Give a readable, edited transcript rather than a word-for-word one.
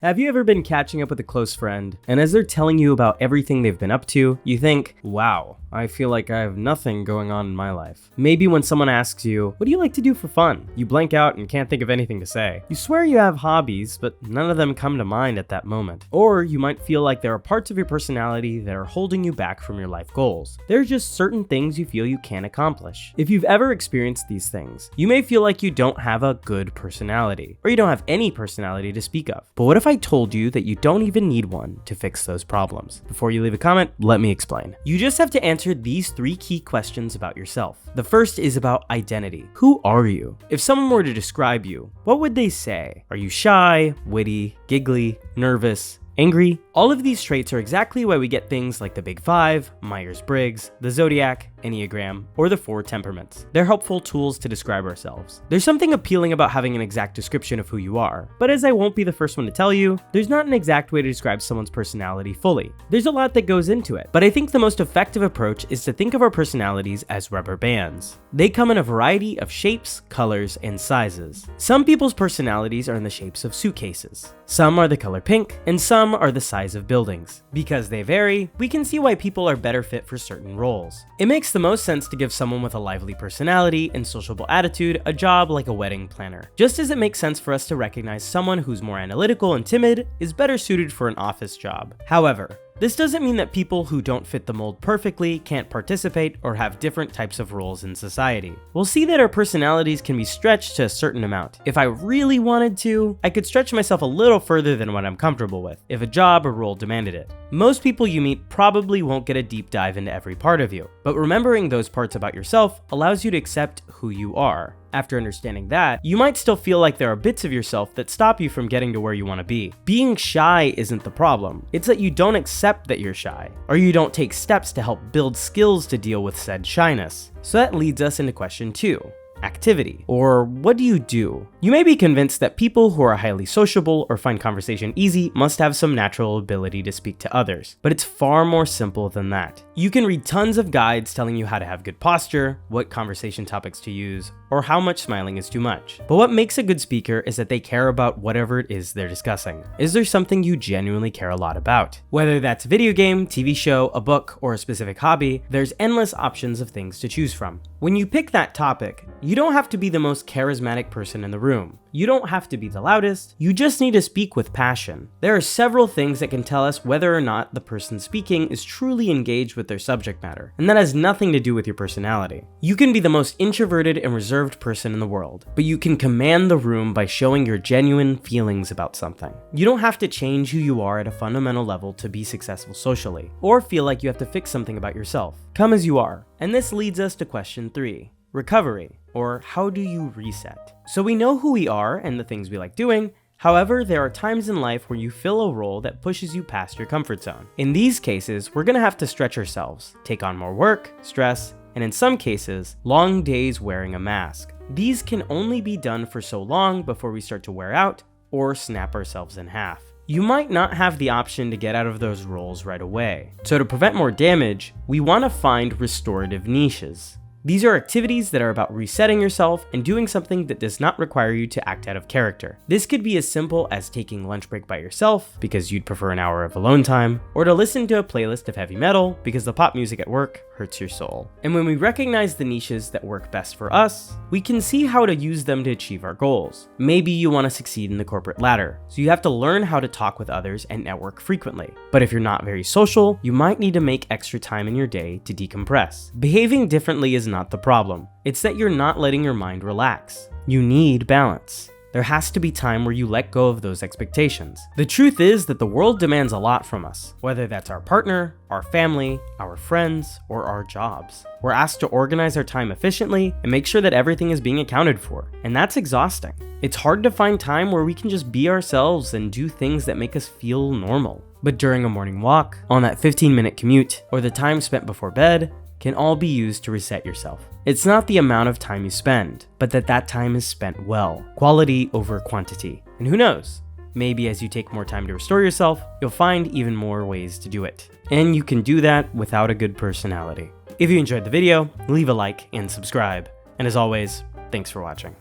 Have you ever been catching up with a close friend, and as they're telling you about everything they've been up to, you think, wow, I feel like I have nothing going on in my life. Maybe when someone asks you, what do you like to do for fun? You blank out and can't think of anything to say. You swear you have hobbies, but none of them come to mind at that moment. Or you might feel like there are parts of your personality that are holding you back from your life goals. There are just certain things you feel you can't accomplish. If you've ever experienced these things, you may feel like you don't have a good personality, or you don't have any personality to speak of. But what if I told you that you don't even need one to fix those problems? Before you leave a comment, let me explain. You just have to answer these 3 key questions about yourself. The first is about identity. Who are you? If someone were to describe you, what would they say? Are you shy, witty, giggly, nervous, angry? All of these traits are exactly why we get things like the Big Five, Myers-Briggs, the Zodiac, Enneagram, or the 4 temperaments. They're helpful tools to describe ourselves. There's something appealing about having an exact description of who you are, but as I won't be the first one to tell you, there's not an exact way to describe someone's personality fully. There's a lot that goes into it, but I think the most effective approach is to think of our personalities as rubber bands. They come in a variety of shapes, colors, and sizes. Some people's personalities are in the shapes of suitcases. Some are the color pink, and some are the size of buildings. Because they vary, we can see why people are better fit for certain roles. It makes the most sense to give someone with a lively personality and sociable attitude a job like a wedding planner, just as it makes sense for us to recognize someone who's more analytical and timid is better suited for an office job. However, this doesn't mean that people who don't fit the mold perfectly can't participate or have different types of roles in society. We'll see that our personalities can be stretched to a certain amount. If I really wanted to, I could stretch myself a little further than what I'm comfortable with, if a job or role demanded it. Most people you meet probably won't get a deep dive into every part of you, but remembering those parts about yourself allows you to accept who you are. After understanding that, you might still feel like there are bits of yourself that stop you from getting to where you want to be. Being shy isn't the problem. It's that you don't accept that you're shy, or you don't take steps to help build skills to deal with said shyness. So that leads us into question 2. Activity, or what do you do? You may be convinced that people who are highly sociable or find conversation easy must have some natural ability to speak to others, but it's far more simple than that. You can read tons of guides telling you how to have good posture, what conversation topics to use, or how much smiling is too much. But what makes a good speaker is that they care about whatever it is they're discussing. Is there something you genuinely care a lot about? Whether that's a video game, TV show, a book, or a specific hobby, there's endless options of things to choose from. When you pick that topic, you don't have to be the most charismatic person in the room. You don't have to be the loudest, you just need to speak with passion. There are several things that can tell us whether or not the person speaking is truly engaged with their subject matter, and that has nothing to do with your personality. You can be the most introverted and reserved person in the world, but you can command the room by showing your genuine feelings about something. You don't have to change who you are at a fundamental level to be successful socially, or feel like you have to fix something about yourself. Come as you are. And this leads us to question 3. Recovery, or how do you reset? So we know who we are and the things we like doing. However, there are times in life where you fill a role that pushes you past your comfort zone. In these cases, we're gonna have to stretch ourselves, take on more work, stress, and in some cases, long days wearing a mask. These can only be done for so long before we start to wear out or snap ourselves in half. You might not have the option to get out of those roles right away. So to prevent more damage, we want to find restorative niches. These are activities that are about resetting yourself and doing something that does not require you to act out of character. This could be as simple as taking lunch break by yourself because you'd prefer an hour of alone time, or to listen to a playlist of heavy metal because the pop music at work hurts your soul. And when we recognize the niches that work best for us, we can see how to use them to achieve our goals. Maybe you want to succeed in the corporate ladder, so you have to learn how to talk with others and network frequently. But if you're not very social, you might need to make extra time in your day to decompress. Behaving differently is not the problem. It's that you're not letting your mind relax. You need balance. There has to be time where you let go of those expectations. The truth is that the world demands a lot from us, whether that's our partner, our family, our friends, or our jobs. We're asked to organize our time efficiently and make sure that everything is being accounted for, and that's exhausting. It's hard to find time where we can just be ourselves and do things that make us feel normal. But during a morning walk, on that 15-minute commute, or the time spent before bed, can all be used to reset yourself. It's not the amount of time you spend, but that time is spent well. Quality over quantity. And who knows? Maybe as you take more time to restore yourself, you'll find even more ways to do it. And you can do that without a good personality. If you enjoyed the video, leave a like and subscribe. And as always, thanks for watching.